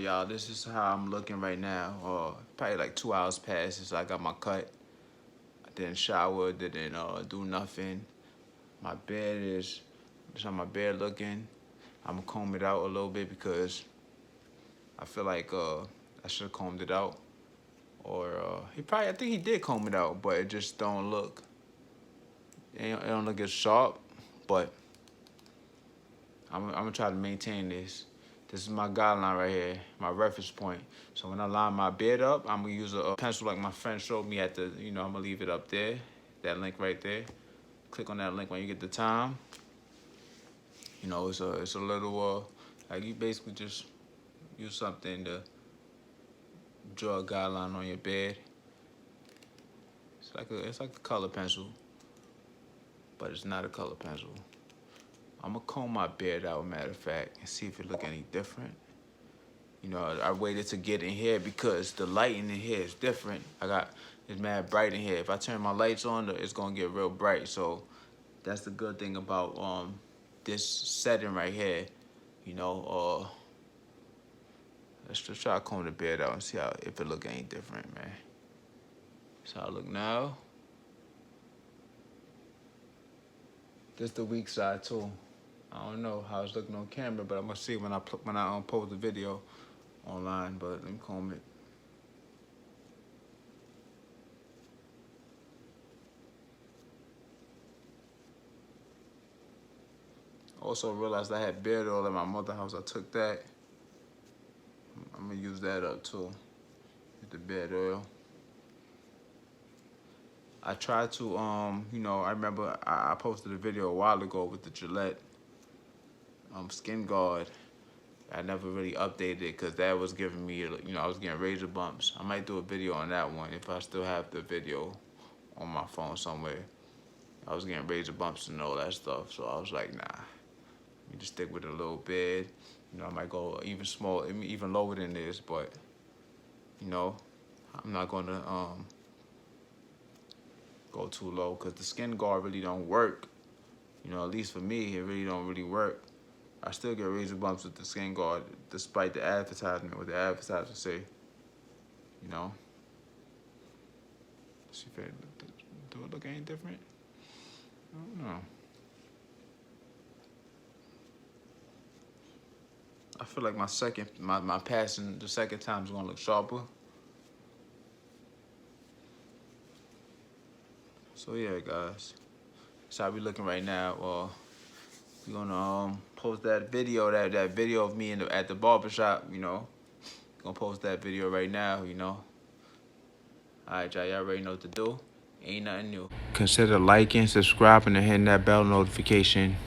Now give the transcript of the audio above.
y'all, this is how I'm looking right now. Probably like 2 hours passed since I got my cut. I didn't shower, didn't do nothing. My bed is, this how my bed looking. I'm gonna comb it out a little bit because I feel like I should have combed it out. Or I think he did comb it out, but it just don't look, it don't look as sharp. But I'm gonna try to maintain this. This is my guideline right here, my reference point. So when I line my bed up, I'm gonna use a pencil like my friend showed me at the, I'm gonna leave it up there, that link right there. Click on that link when you get the time. It's a little, like you basically just use something to draw a guideline on your bed. It's like the color pencil, but it's not a color pencil. I'm gonna comb my beard out, matter of fact, and see if it look any different. I waited to get in here because the lighting in here is different. It's mad bright in here. If I turn my lights on, it's gonna get real bright. So that's the good thing about this setting right here. Let's just try to comb the beard out and see if it look any different, man. That's how I look now. This the weak side too. I don't know how it's looking on camera, but I'm gonna see when I post the video online. But let me comb it. Also realized I had beard oil at my mother's house. I took that. I'm gonna use that up too. Use the beard oil. I tried to I remember I posted a video a while ago with the Gillette skin guard. I never really updated it because that was giving me, I was getting razor bumps. I might do a video on that one if I still have the video on my phone somewhere. I was getting razor bumps and all that stuff, so I was like, nah, let me just stick with a little bit. I might go even lower than this, but I'm not gonna go too low because the skin guard really don't work. At least for me, it really don't really work. I still get razor bumps with the skin guard, despite the advertisement, what the advertisers say. See if do it look any different? I don't know. I feel like my passing the second time is gonna look sharper. So yeah, guys, that's how we looking right now. We're gonna post that video, that video of me at the barber shop. Gonna post that video right now. Alright, y'all already know what to do. Ain't nothing new. Consider liking, subscribing, and hitting that bell notification.